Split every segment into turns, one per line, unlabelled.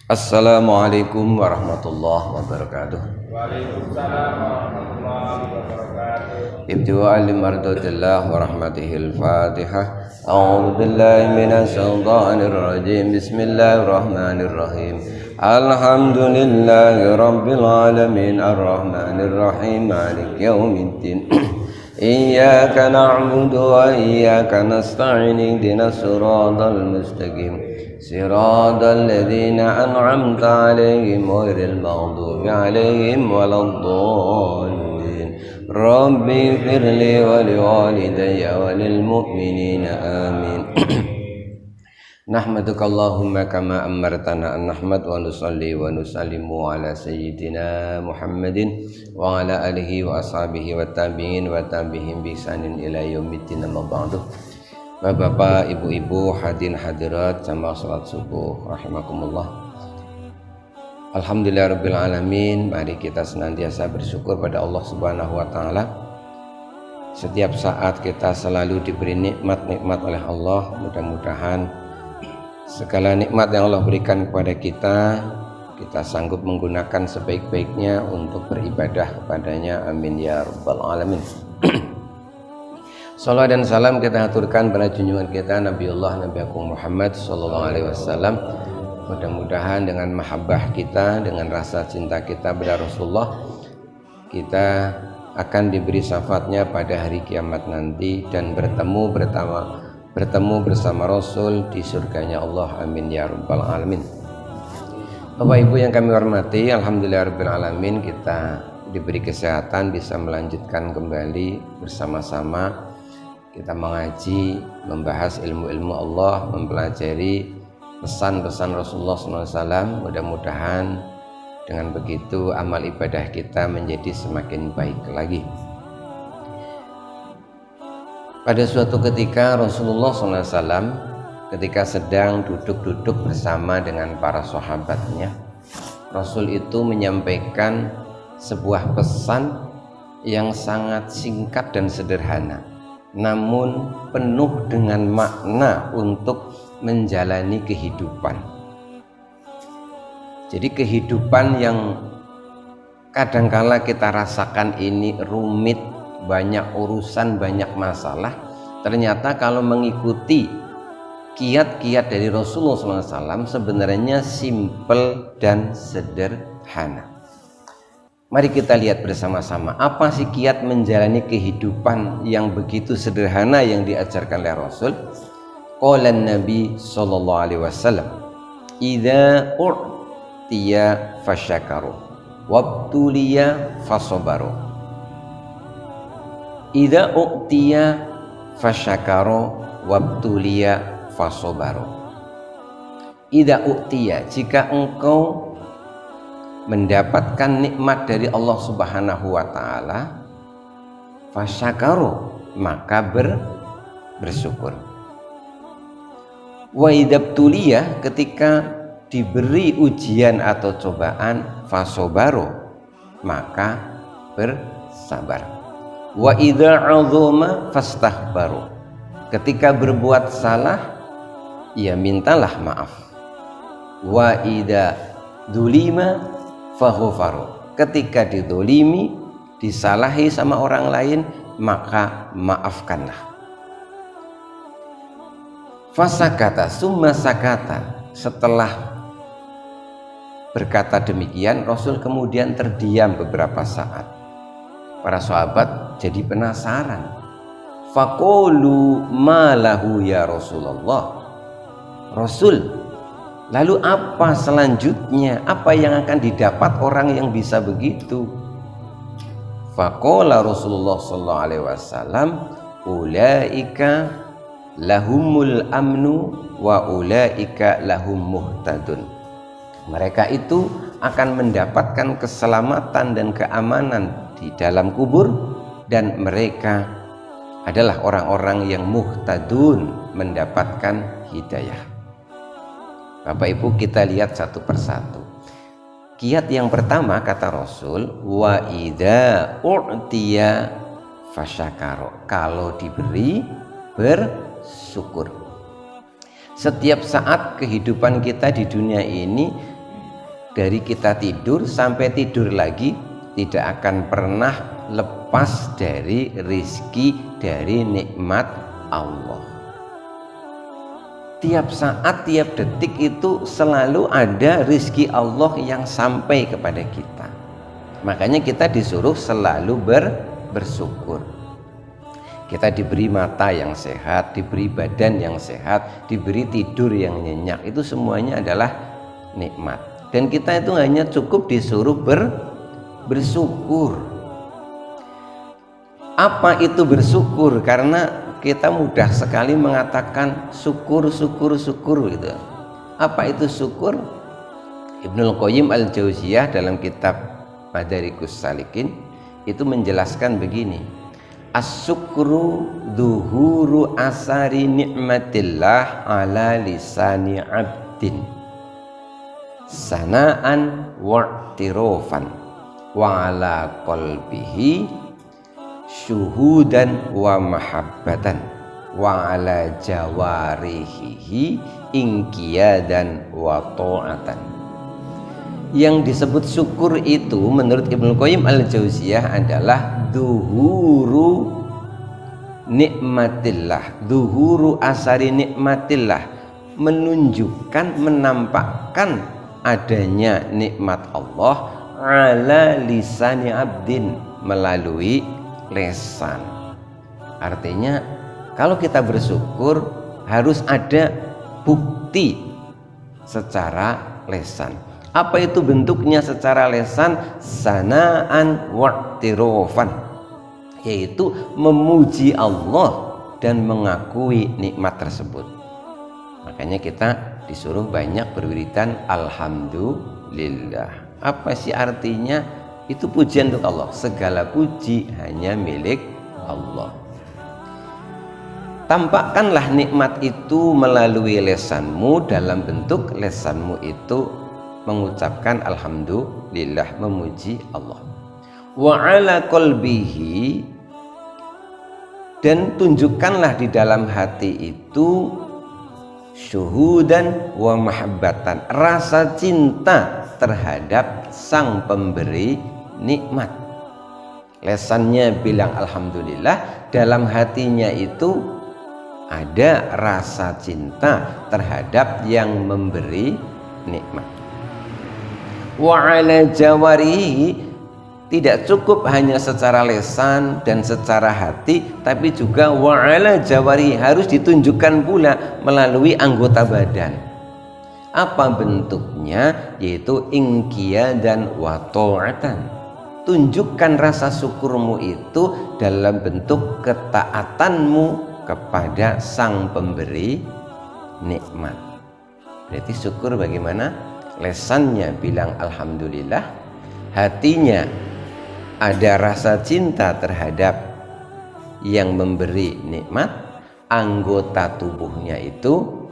Assalamualaikum warahmatullahi wabarakatuh.
Waalaikumsalam warahmatullahi wabarakatuh.
Ibtiwa'an limardatillah wa rahmatihil fatihah. A'udhu billahi minas shaitanir rajim. Bismillahirrahmanirrahim. Alhamdulillahi rabbil alamin. Ar-rahmanir rahim. Malik yaumiddin. Iyyaka na'budu wa iyyaka nasta'in. Ihdinas siratal mustaqim. Siratal ladzina an'amta 'alaihim ghairil maghdubi 'alaihim waladdallin. Rabbi firli wa liwalidayya wa lil mu'minina amin. Nahmaduka Allahumma kama amartana an nahmad wa nusalli wa nusallimu ala sayyidina Muhammadin wa ala alihi wa ashabihi wa tabi'in wa tabi'in bi ihsanin ila yaumiddin. Amma ba'du. Bapak, ibu-ibu, hadirin hadirat jamaah salat subuh rahimakumullah. Alhamdulillahirabbil alamin. Mari kita senantiasa bersyukur pada Allah Subhanahu wa taala. Setiap saat kita selalu diberi nikmat-nikmat oleh Allah. Mudah-mudahan segala nikmat yang Allah berikan kepada kita sanggup menggunakan sebaik-baiknya untuk beribadah kepadanya. Amin ya rabbal alamin. Salawat dan salam kita aturkan pada junjungan kita Nabiullah Nabi Agung Muhammad sallallahu alaihi wasallam. Mudah-mudahan dengan mahabbah kita, dengan rasa cinta kita pada Rasulullah, kita akan diberi syafaatnya pada hari kiamat nanti dan bertemu bersama Rasul di surganya Allah. Amin ya rabbal alamin. Bapak Ibu yang kami hormati, alhamdulillahirabbil alamin, kita diberi kesehatan bisa melanjutkan kembali bersama-sama. Kita mengaji, membahas ilmu-ilmu Allah, mempelajari pesan-pesan Rasulullah SAW. Mudah-mudahan dengan begitu amal ibadah kita menjadi semakin baik lagi. Pada suatu ketika Rasulullah SAW ketika sedang duduk-duduk bersama dengan para sahabatnya, Rasul itu menyampaikan sebuah pesan yang sangat singkat dan sederhana, namun penuh dengan makna untuk menjalani kehidupan. Jadi kehidupan yang kadangkala kita rasakan ini rumit, banyak urusan, banyak masalah. Ternyata kalau mengikuti kiat-kiat dari Rasulullah SAW sebenarnya simpel dan sederhana. Mari kita lihat bersama-sama apa sih kiat menjalani kehidupan yang begitu sederhana yang diajarkan oleh Rasul. Qala Nabi sallallahu alaihi wasallam, "Idza u'tiya fasyakaru, wabtuliya fasabaru." Idza u'tiya fasyakaru, wabtuliya fasabaru. Idza u'tiya, jika engkau mendapatkan nikmat dari Allah Subhanahu wa taala, fasyakaru, maka bersyukur. Wa idzabtuliya, ketika diberi ujian atau cobaan, fasabaru, maka bersabar. Wa idza 'azuma fastaghbaru, ketika berbuat salah, ya mintalah maaf. Wa idza dzulima faghfaru, ketika didolimi, disalahi sama orang lain, maka maafkanlah. Fasakata summa sakata, setelah berkata demikian Rasul kemudian terdiam beberapa saat. Para sahabat jadi penasaran. Faqulu ma lahu ya Rasulullah. Rasul, lalu apa selanjutnya? Apa yang akan didapat orang yang bisa begitu? Faqala Rasulullah sallallahu alaihi wasallam, ulaika lahumul amnu wa ulaika lahum muhtadun. Mereka itu akan mendapatkan keselamatan dan keamanan di dalam kubur, dan mereka adalah orang-orang yang muhtadun, mendapatkan hidayah. Bapak Ibu, kita lihat satu persatu. Kiat yang pertama kata Rasul, wa idza u'tiya fasyakaro, kalau diberi bersyukur. Setiap saat kehidupan kita di dunia ini dari kita tidur sampai tidur lagi tidak akan pernah lepas dari rizki, dari nikmat Allah. Tiap saat, tiap detik itu selalu ada rizki Allah yang sampai kepada kita. Makanya kita disuruh selalu bersyukur. Kita diberi mata yang sehat, diberi badan yang sehat, diberi tidur yang nyenyak. Itu semuanya adalah nikmat. Dan kita itu hanya cukup disuruh bersyukur. Apa itu bersyukur? Karena kita mudah sekali mengatakan syukur gitu. Apa itu syukur? Ibnul Qayyim Al-Jauziyah dalam kitab Madarikus Salikin itu menjelaskan begini. As-syukru dhuhuru asari ni'matillah ala lisani abdin sana'an wa'tirofan wa ala qalbihi syuhudan wa mahabbatan wa ala jawarihi inqiyadan wa ta'atan. Yang disebut syukur itu menurut Ibnu Qayyim Al-Jauziyah adalah dhuhuru nikmatillah, dhuhuru asari nikmatillah, menunjukkan, menampakkan adanya nikmat Allah ala lisani abdin, melalui lesan. Artinya kalau kita bersyukur harus ada bukti secara lesan. Apa itu bentuknya secara lesan? Sana'an wa'tirofan, yaitu memuji Allah dan mengakui nikmat tersebut. Makanya kita disuruh banyak berwiridan alhamdulillah. Apa sih artinya? Itu pujian untuk Allah. Segala puji hanya milik Allah. Tampakkanlah nikmat itu melalui lesanmu, dalam bentuk lesanmu itu mengucapkan alhamdulillah, memuji Allah. Wa ala qalbihi, dan tunjukkanlah di dalam hati itu syuhudan wa mahabbatan, rasa cinta terhadap sang pemberi nikmat. Lesannya bilang alhamdulillah, dalam hatinya itu ada rasa cinta terhadap yang memberi nikmat. Wa ala jawarihi, tidak cukup hanya secara lesan dan secara hati, tapi juga wa ala jawarihi, harus ditunjukkan pula melalui anggota badan. Apa bentuknya? Yaitu inqiyadan wa ta'atan. Tunjukkan rasa syukurmu itu dalam bentuk ketaatanmu kepada sang pemberi nikmat. Berarti syukur bagaimana? Lesannya bilang alhamdulillah, hatinya ada rasa cinta terhadap yang memberi nikmat, anggota tubuhnya itu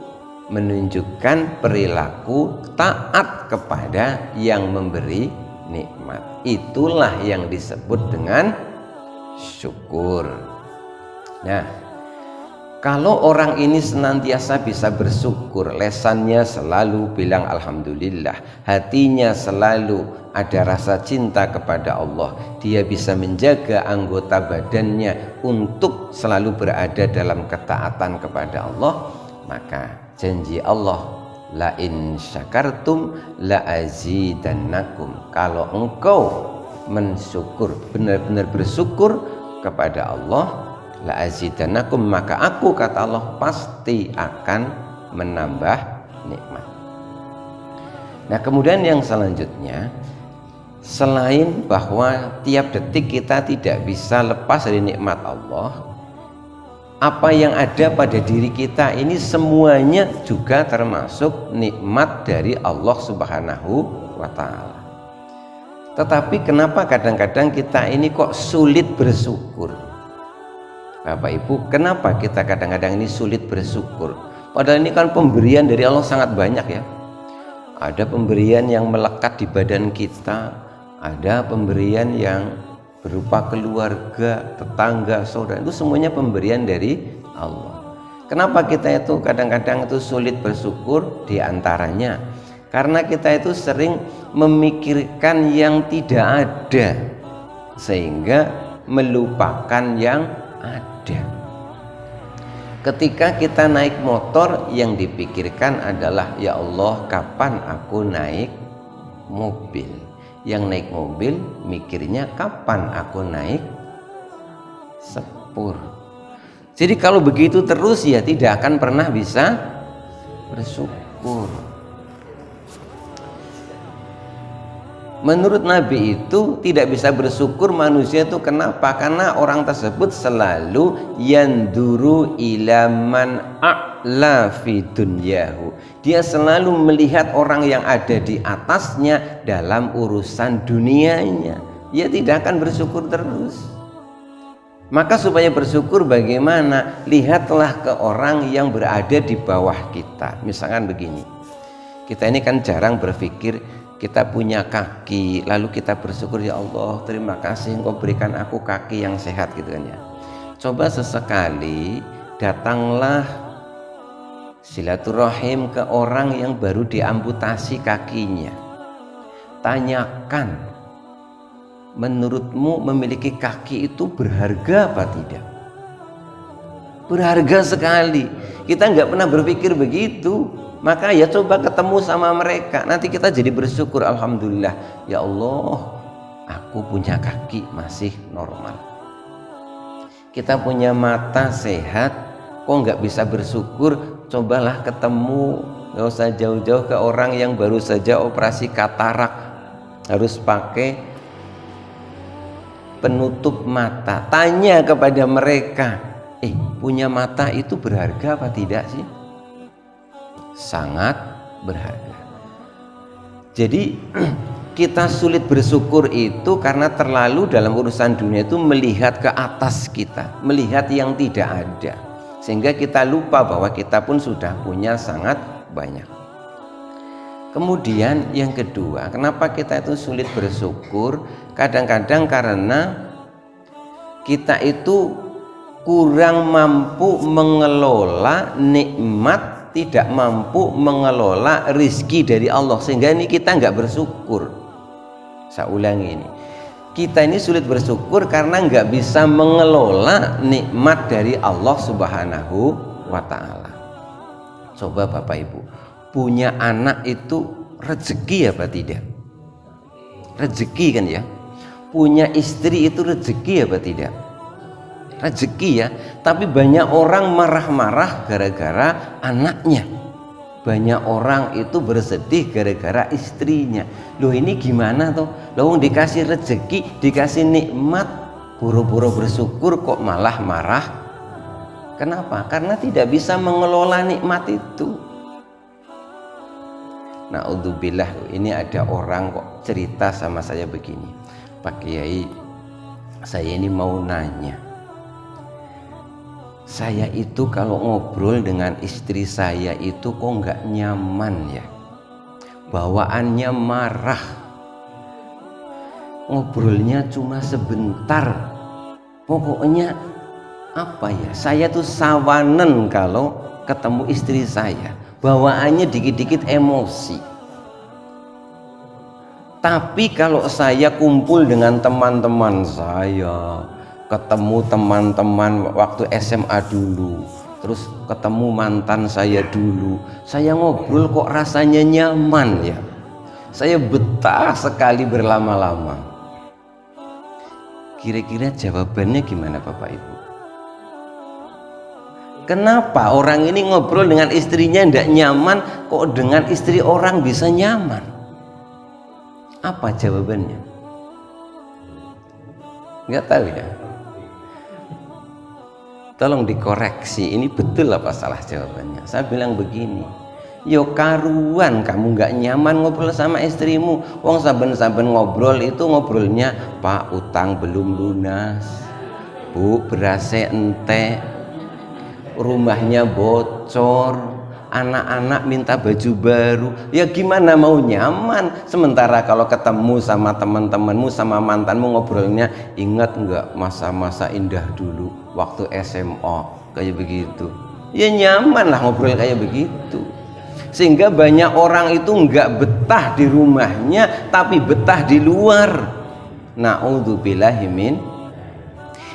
menunjukkan perilaku taat kepada yang memberi nikmat. Itulah yang disebut dengan syukur. Nah, kalau orang ini senantiasa bisa bersyukur, lesannya selalu bilang alhamdulillah, hatinya selalu ada rasa cinta kepada Allah, dia bisa menjaga anggota badannya untuk selalu berada dalam ketaatan kepada Allah, maka janji Allah, la in syakartum la azidannakum, kalau engkau mensyukur, benar-benar bersyukur kepada Allah, la azidannakum, maka aku, kata Allah, pasti akan menambah nikmat. Nah, kemudian yang selanjutnya, selain bahwa tiap detik kita tidak bisa lepas dari nikmat Allah, apa yang ada pada diri kita ini semuanya juga termasuk nikmat dari Allah Subhanahu wa Ta'ala. Tetapi kenapa kadang-kadang kita ini kok sulit bersyukur? Bapak Ibu, kenapa kita kadang-kadang ini sulit bersyukur? Padahal ini kan pemberian dari Allah sangat banyak ya. Ada pemberian yang melekat di badan kita, ada pemberian yang berupa keluarga, tetangga, saudara, itu semuanya pemberian dari Allah. Kenapa kita itu kadang-kadang itu sulit bersyukur? Di antaranya Karena kita itu sering memikirkan yang tidak ada sehingga melupakan yang ada. Ketika kita naik motor, yang dipikirkan adalah, ya Allah, kapan aku naik mobil. Yang naik mobil mikirnya kapan aku naik sepur. Jadi kalau begitu terus ya tidak akan pernah bisa bersyukur. Menurut Nabi itu tidak bisa bersyukur manusia itu kenapa? Karena orang tersebut selalu yanduru ila man a'la fi dunyahu. Dia selalu melihat orang yang ada di atasnya dalam urusan dunianya. Dia tidak akan bersyukur terus. Maka supaya bersyukur bagaimana? Lihatlah ke orang yang berada di bawah kita. Misalkan begini, kita ini kan jarang berpikir kita punya kaki, lalu kita bersyukur, ya Allah terima kasih Engkau berikan aku kaki yang sehat gitu kan ya. Coba sesekali datanglah silaturahim ke orang yang baru diamputasi kakinya. Tanyakan, menurutmu memiliki kaki itu berharga apa tidak? Berharga sekali. Kita nggak pernah berpikir begitu. Maka ya coba ketemu sama mereka, nanti kita jadi bersyukur, alhamdulillah ya Allah aku punya kaki masih normal. Kita punya mata sehat, kok nggak bisa bersyukur? Cobalah ketemu, nggak usah jauh-jauh ke orang yang baru saja operasi katarak, harus pakai penutup mata. Tanya kepada mereka, punya mata itu berharga apa tidak sih? Sangat berharga. Jadi kita sulit bersyukur itu karena terlalu dalam urusan dunia itu melihat ke atas kita, melihat yang tidak ada, sehingga kita lupa bahwa kita pun sudah punya sangat banyak. Kemudian yang kedua, kenapa kita itu sulit bersyukur? Kadang-kadang karena kita itu kurang mampu mengelola nikmat, tidak mampu mengelola rizki dari Allah, sehingga ini kita nggak bersyukur. Saya ulangi ini, kita ini sulit bersyukur karena nggak bisa mengelola nikmat dari Allah Subhanahu wa Ta'ala. Coba Bapak Ibu, punya anak itu rezeki apa tidak? Rezeki kan ya. Punya istri itu rezeki apa tidak? Rezeki ya. Tapi banyak orang marah-marah gara-gara anaknya. Banyak orang itu bersedih gara-gara istrinya. Loh ini gimana tuh? Loh dikasih rezeki, dikasih nikmat, buru-buru bersyukur kok malah marah. Kenapa? Karena tidak bisa mengelola nikmat itu. Na'udzubillah, ini ada orang kok cerita sama saya begini, Pak Kiai, saya ini mau nanya, saya itu kalau ngobrol dengan istri saya itu kok nggak nyaman ya, bawaannya marah, ngobrolnya cuma sebentar, pokoknya apa ya, saya tuh sawanen kalau ketemu istri saya, bawaannya dikit-dikit emosi. Tapi kalau saya kumpul dengan teman-teman saya, ketemu teman-teman waktu SMA dulu, terus ketemu mantan saya dulu, saya ngobrol kok rasanya nyaman ya, saya betah sekali berlama-lama. Kira-kira jawabannya gimana Bapak Ibu? Kenapa orang ini ngobrol dengan istrinya tidak nyaman, kok dengan istri orang bisa nyaman? Apa jawabannya? Nggak tahu ya. Tolong dikoreksi, ini betul apa salah jawabannya. Saya bilang begini, yo karuan kamu nggak nyaman ngobrol sama istrimu. Wong saben-saben ngobrol itu ngobrolnya, Pak utang belum lunas, Bu berase ente, rumahnya bocor, anak-anak minta baju baru. Ya gimana mau nyaman? Sementara kalau ketemu sama teman-temanmu, sama mantanmu, ngobrolnya, ingat nggak masa-masa indah dulu waktu SMA kayak begitu. Ya nyaman lah ngobrol kayak begitu. Sehingga banyak orang itu nggak betah di rumahnya tapi betah di luar. Na'udzubillahi min.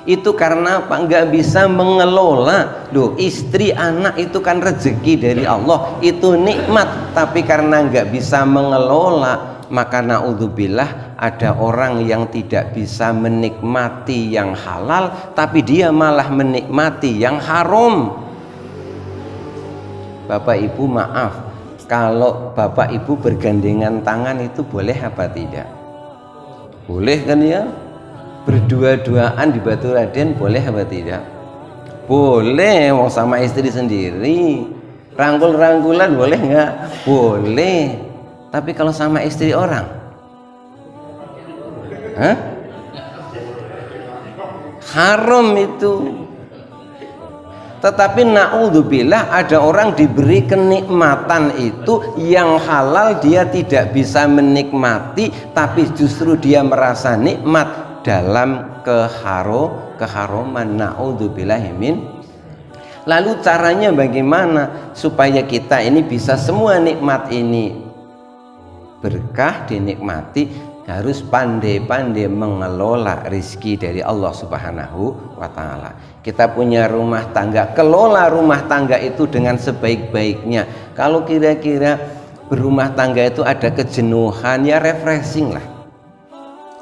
Itu karena apa? Nggak bisa mengelola. Loh, istri anak itu kan rezeki dari Allah, itu nikmat, tapi karena nggak bisa mengelola, maka na'udzubillah ada orang yang tidak bisa menikmati yang halal tapi dia malah menikmati yang haram. Bapak Ibu maaf, kalau Bapak Ibu bergandengan tangan itu boleh apa tidak? Boleh kan ya? Berdua-duaan di Batu Raden boleh apa tidak? Boleh, mau sama istri sendiri. Rangkul-rangkulan boleh nggak? Boleh. Tapi kalau sama istri orang, haram itu. Tetapi na'udzubillah ada orang diberi kenikmatan itu yang halal dia tidak bisa menikmati, tapi justru dia merasa nikmat dalam keharuman. Na'udzubillahi min. Lalu caranya bagaimana supaya kita ini bisa semua nikmat ini berkah dinikmati? Harus pandai-pandai mengelola rizki dari Allah Subhanahu wa ta'ala. Kita punya rumah tangga, kelola rumah tangga itu dengan sebaik-baiknya. Kalau kira-kira berumah tangga itu ada kejenuhan, ya refreshing lah.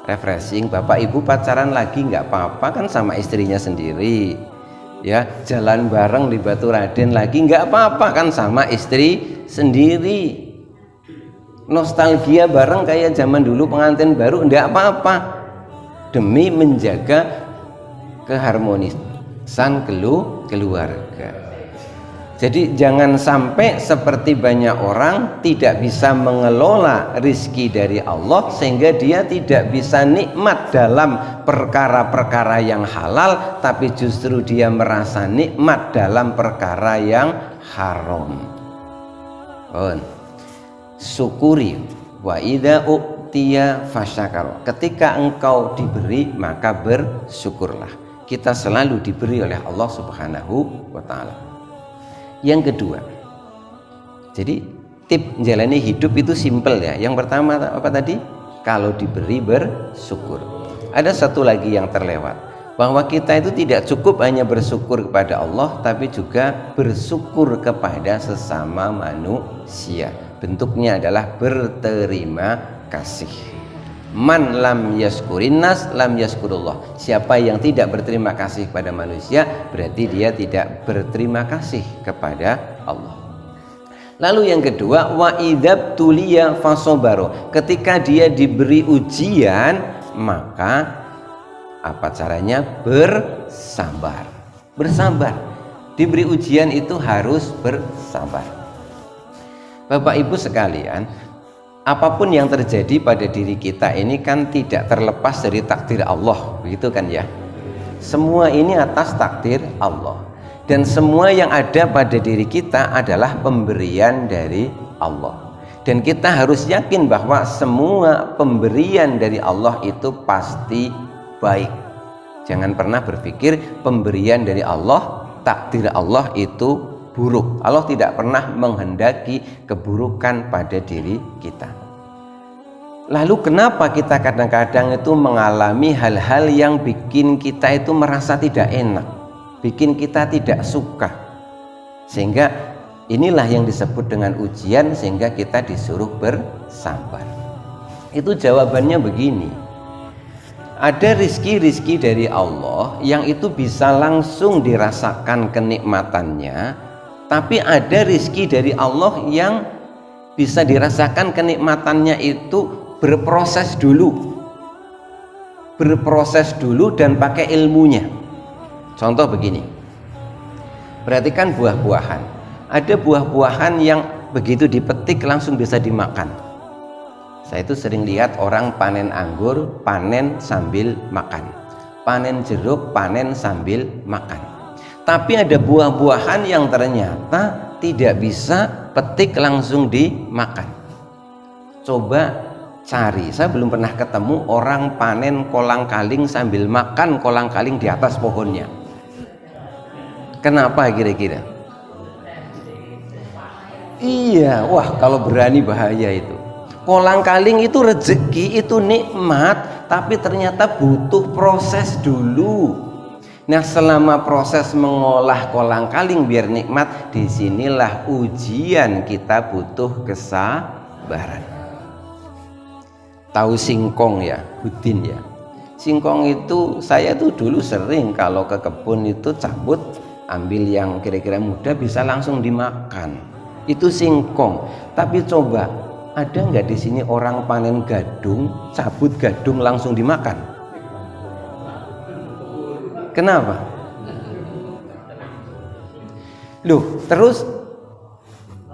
Refreshing, Bapak Ibu pacaran lagi nggak apa-apa kan sama istrinya sendiri. Ya, jalan bareng di Batu Raden lagi nggak apa-apa kan sama istri sendiri. Nostalgia bareng kayak zaman dulu pengantin baru enggak apa-apa, demi menjaga keharmonisan keluarga. Jadi jangan sampai seperti banyak orang tidak bisa mengelola rizki dari Allah sehingga dia tidak bisa nikmat dalam perkara-perkara yang halal, tapi justru dia merasa nikmat dalam perkara yang haram. Syukuri wa idza u'tiya fasyakar. Ketika engkau diberi maka bersyukurlah. Kita selalu diberi oleh Allah Subhanahu wa ta'ala. Yang kedua, jadi tip menjalani hidup itu simpel ya. Yang pertama apa tadi? Kalau diberi bersyukur. Ada satu lagi yang terlewat, bahwa kita itu tidak cukup hanya bersyukur kepada Allah, tapi juga bersyukur kepada sesama manusia. Bentuknya adalah berterima kasih. Man lam yaskurin nas lam yaskurullah. Siapa yang tidak berterima kasih kepada manusia, berarti dia tidak berterima kasih kepada Allah. Lalu yang kedua, wa idzab tuliya fasobaro. Ketika dia diberi ujian, maka apa caranya? Bersabar. Bersabar. Diberi ujian itu harus bersabar. Bapak Ibu sekalian, apapun yang terjadi pada diri kita ini kan tidak terlepas dari takdir Allah, begitu kan ya? Semua ini atas takdir Allah, dan semua yang ada pada diri kita adalah pemberian dari Allah. Dan kita harus yakin bahwa semua pemberian dari Allah itu pasti baik. Jangan pernah berpikir pemberian dari Allah, takdir Allah itu buruk. Allah tidak pernah menghendaki keburukan pada diri kita. Lalu kenapa kita kadang-kadang itu mengalami hal-hal yang bikin kita itu merasa tidak enak, bikin kita tidak suka, sehingga inilah yang disebut dengan ujian, sehingga kita disuruh bersabar. Itu jawabannya begini. Ada rizki-rizki dari Allah yang itu bisa langsung dirasakan kenikmatannya, tapi ada rizki dari Allah yang bisa dirasakan kenikmatannya itu berproses dulu dan pakai ilmunya. Contoh begini, perhatikan buah-buahan. Ada buah-buahan yang begitu dipetik langsung bisa dimakan. Saya itu sering lihat orang panen anggur, panen sambil makan, panen jeruk, panen sambil makan. Tapi ada buah-buahan yang ternyata tidak bisa petik langsung dimakan. Coba cari, saya belum pernah ketemu orang panen kolang-kaling sambil makan kolang-kaling di atas pohonnya. Kenapa kira-kira? Iya, wah kalau berani bahaya itu. Kolang-kaling itu rezeki, itu nikmat, tapi ternyata butuh proses dulu. Nah, selama proses mengolah kolang-kaling biar nikmat, disinilah ujian kita butuh kesabaran. Tahu singkong ya, Budin ya. Singkong itu saya tuh dulu sering kalau ke kebun itu cabut, ambil yang kira-kira muda bisa langsung dimakan. Itu singkong. Tapi coba, ada nggak di sini orang panen gadung, cabut gadung langsung dimakan? Kenapa? Loh, terus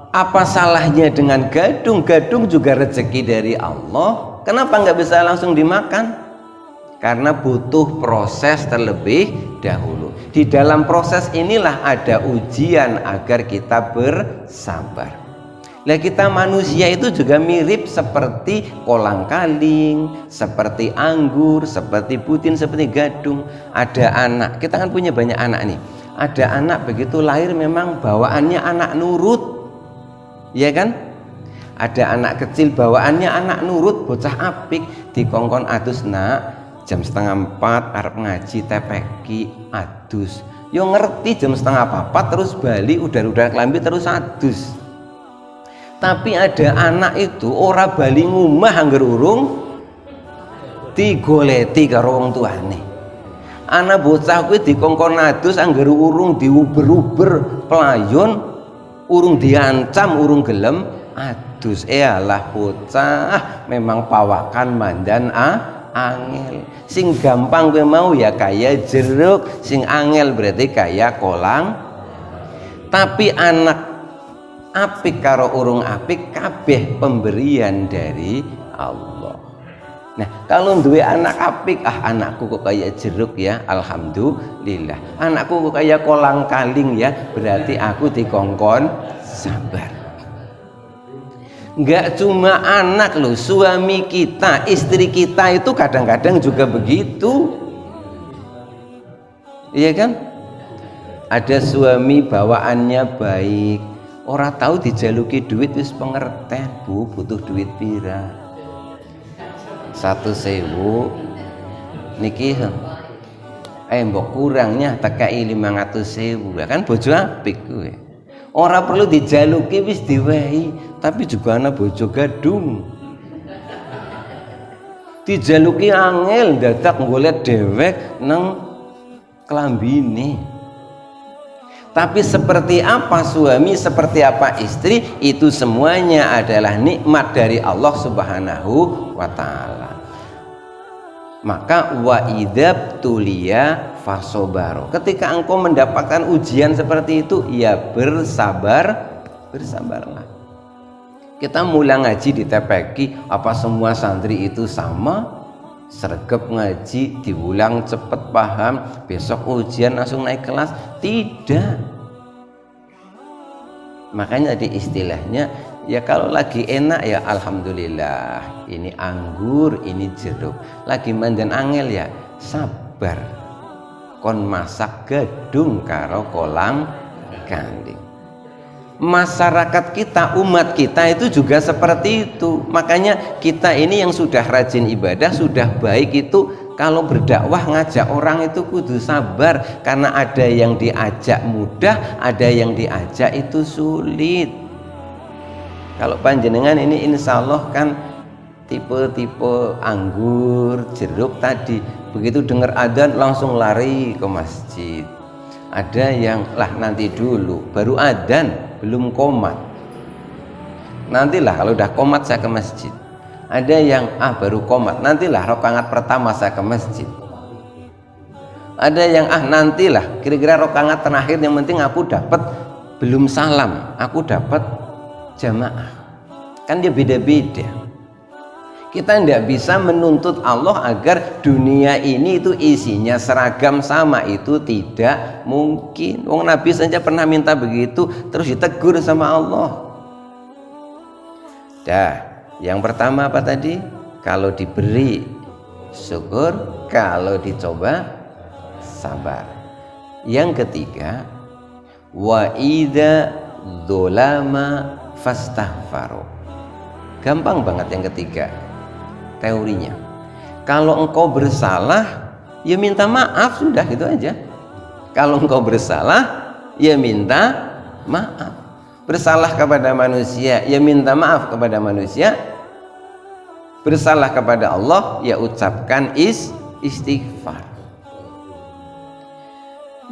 apa salahnya dengan gadung? Gadung juga rezeki dari Allah. Kenapa nggak bisa langsung dimakan? Karena butuh proses terlebih dahulu. Di dalam proses inilah ada ujian agar kita bersabar. Nah, kita manusia itu juga mirip seperti kolang-kaling, seperti anggur, seperti putin, seperti gadung. Ada anak, kita kan punya banyak anak nih. Ada anak begitu lahir memang bawaannya anak nurut, ya kan? Ada anak kecil bawaannya anak nurut, bocah apik, dikongkon adus nak. Jam 3:30 arep ngaji tepeki adus. Yo ngerti jam 3:30 terus bali udar-udar kelambi terus adus. Tapi ada anak itu ora bali ngumah angger urung digoleti karo wong tuane. Anak bocah kuwi dikongkon adus angger urung diuber-uber pelayon, urung diancam, urung gelem adus. Alah bocah memang pawakan mandan angel. Sing gampang kowe mau ya kaya jeruk, sing angel berarti kaya kolang. Tapi anak apik karo urung apik kabeh pemberian dari Allah. Nah, kalau duwe anak apik, anakku kok kaya jeruk ya, alhamdulillah. Anakku kok kaya kolang kaling ya, berarti aku dikongkon sabar. Enggak cuma anak loh, suami kita, istri kita itu kadang-kadang juga begitu. Iya kan? Ada suami bawaannya baik, ora tahu dijaluki duit wis pengerten, Bu, butuh duit pira? 1.000 niki mbok kurangnya tekai 500.000 kan bojo apik kuwe. Ora perlu dijaluki wis diwehi, tapi juga ana bojo gadung. Dijaluki angel dadak golek dhewek nang klambine. Tapi seperti apa suami, seperti apa istri, itu semuanya adalah nikmat dari Allah Subhanahu wa taala. Maka wa idzab tuliya fasobaro. Ketika engkau mendapatkan ujian seperti itu, ya bersabarlah. Kita mulai ngaji di TPQ, apa semua santri itu sama? Sregep ngaji, diulang cepet paham, besok ujian langsung naik kelas? Tidak. Makanya di istilahnya, ya kalau lagi enak ya alhamdulillah, ini anggur, ini jeruk. Lagi mandan angel ya sabar. Kon masak gadung karo kolang kaling. Masyarakat kita, umat kita itu juga seperti itu. Makanya kita ini yang sudah rajin ibadah, sudah baik itu, kalau berdakwah ngajak orang itu kudu sabar. Karena ada yang diajak mudah, ada yang diajak itu sulit. Kalau panjenengan ini insya Allah kan tipe-tipe anggur, jeruk tadi, begitu dengar adzan langsung lari ke masjid. Ada yang nanti dulu, baru adzan belum qomat, nantilah kalau udah qomat saya ke masjid. Ada yang baru qomat, nantilah rakaat pertama saya ke masjid. Ada yang nantilah kira-kira rakaat terakhir, yang penting aku dapat belum salam, aku dapat jamaah. Kan dia beda-beda. Kita tidak bisa menuntut Allah agar dunia ini itu isinya seragam sama, itu tidak mungkin. Wong Nabi saja pernah minta begitu, terus ditegur sama Allah. Yang pertama apa tadi? Kalau diberi syukur, kalau dicoba sabar. Yang ketiga, wa idza dzulama fastaghfaru. Gampang banget yang ketiga teorinya. Kalau engkau bersalah, ya minta maaf, sudah gitu aja. Kalau engkau bersalah, ya minta maaf. Bersalah kepada manusia, ya minta maaf kepada manusia. Bersalah kepada Allah, ya ucapkan istighfar.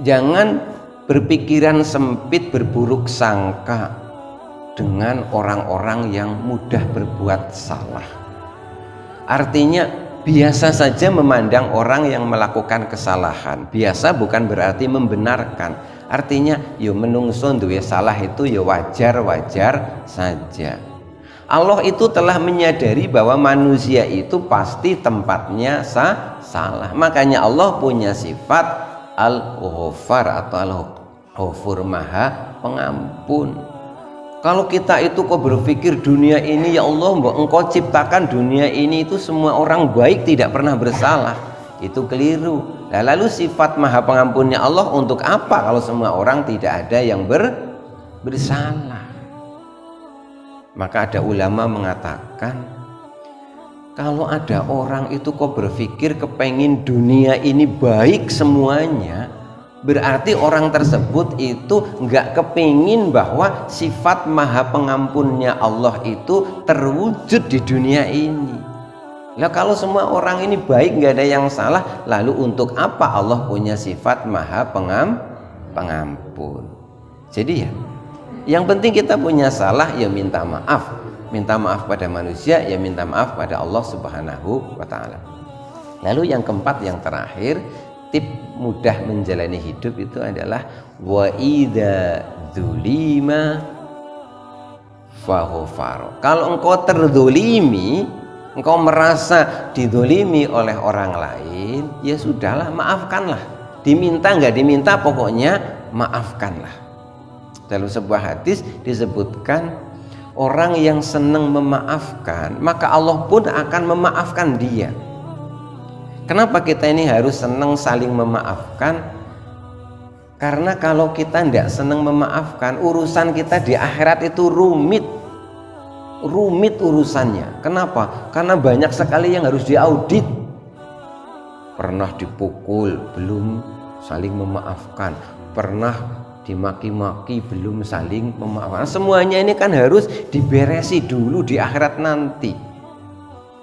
Jangan berpikiran sempit, berburuk sangka dengan orang-orang yang mudah berbuat salah. Artinya biasa saja memandang orang yang melakukan kesalahan. Biasa bukan berarti membenarkan. Artinya yo menungso duwe salah itu yo wajar-wajar saja. Allah itu telah menyadari bahwa manusia itu pasti tempatnya salah. Makanya Allah punya sifat Al-Ghaffar atau Al-Ghafur, Maha Pengampun. Kalau kita itu kok berpikir dunia ini, ya Allah, engkau ciptakan dunia ini itu semua orang baik, tidak pernah bersalah, itu keliru. Nah, lalu sifat Maha Pengampunnya Allah untuk apa kalau semua orang tidak ada yang bersalah? Maka ada ulama mengatakan, kalau ada orang itu kok berpikir kepengin dunia ini baik semuanya, berarti orang tersebut itu nggak kepingin bahwa sifat Maha Pengampunnya Allah itu terwujud di dunia ini. Lah kalau semua orang ini baik, nggak ada yang salah, lalu untuk apa Allah punya sifat Maha Pengampun? Jadi ya, yang penting kita punya salah, ya minta maaf. Minta maaf pada manusia, ya minta maaf pada Allah Subhanahu wa ta'ala. Lalu yang keempat, yang terakhir, tip mudah menjalani hidup itu adalah wa idza dzulima faghfar. Kalau engkau terzolimi, engkau merasa dizolimi oleh orang lain, ya sudahlah, maafkanlah. Diminta nggak diminta, pokoknya maafkanlah. Dalam sebuah hadis disebutkan, orang yang senang memaafkan, maka Allah pun akan memaafkan dia. Kenapa kita ini harus senang saling memaafkan? Karena kalau kita tidak senang memaafkan, urusan kita di akhirat itu rumit urusannya. Kenapa? Karena banyak sekali yang harus diaudit. Pernah dipukul, belum saling memaafkan. Pernah dimaki-maki, belum saling memaafkan. Semuanya ini kan harus diberesi dulu di akhirat nanti.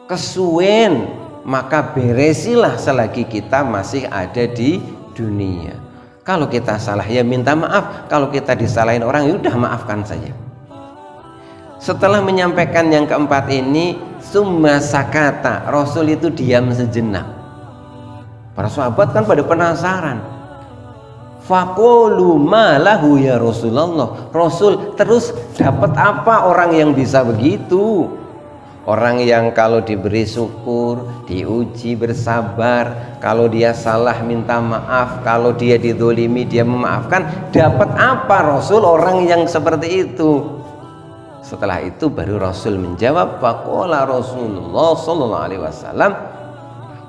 Kesuwen, maka beresilah selagi kita masih ada di dunia. Kalau kita salah, ya minta maaf. Kalau kita disalahin orang, ya udah maafkan saja. Setelah menyampaikan yang keempat ini, summa sakata, Rasul itu diam sejenak. Para sahabat kan pada penasaran. Faqulu ma lahu ya Rasulullah. Rasul, terus dapat apa orang yang bisa begitu? Orang yang kalau diberi syukur, diuji bersabar, kalau dia salah minta maaf, kalau dia dizolimi dia memaafkan, dapat apa Rasul orang yang seperti itu? Setelah itu baru Rasul menjawab, faqala Rasulullah sallallahu alaihi wasallam,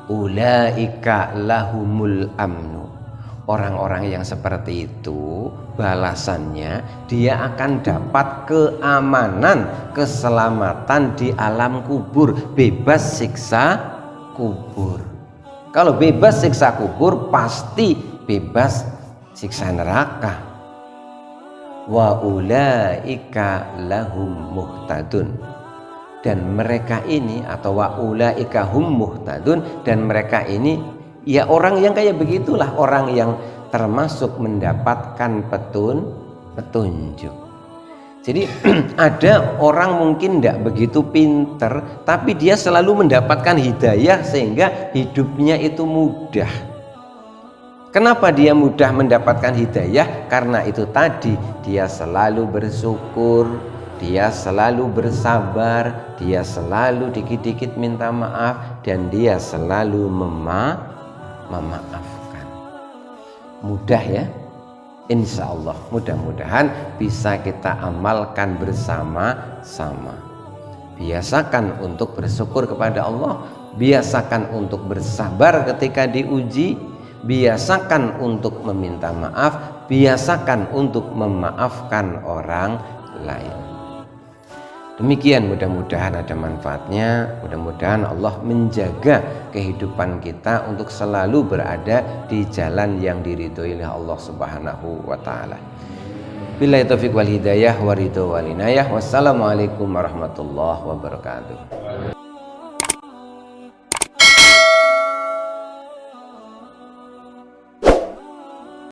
ulaika lahumul amnu. Orang-orang yang seperti itu balasannya dia akan dapat keamanan, keselamatan di alam kubur, bebas siksa kubur. Kalau bebas siksa kubur pasti bebas siksa neraka. Wa ulaika lahum muhtadun. Dan mereka ini, atau wa ulaika hum muhtadun, dan mereka ini ya orang yang kayak begitulah, orang yang termasuk mendapatkan petunjuk. Jadi ada orang mungkin tidak begitu pinter, tapi dia selalu mendapatkan hidayah sehingga hidupnya itu mudah. Kenapa dia mudah mendapatkan hidayah? Karena itu tadi, dia selalu bersyukur, dia selalu bersabar, dia selalu dikit-dikit minta maaf, dan dia selalu memaafkan. Mudah ya, insya Allah. Mudah-mudahan bisa kita amalkan bersama-sama. Biasakan untuk bersyukur kepada Allah, biasakan untuk bersabar ketika diuji, biasakan untuk meminta maaf, biasakan untuk memaafkan orang lain. Demikian, mudah-mudahan ada manfaatnya, mudah-mudahan Allah menjaga kehidupan kita untuk selalu berada di jalan yang diridhoi oleh Allah Subhanahu wa taala. Billahi taufiq wal hidayah wa ridho wal inayah. Wassalamualaikum warahmatullahi wabarakatuh.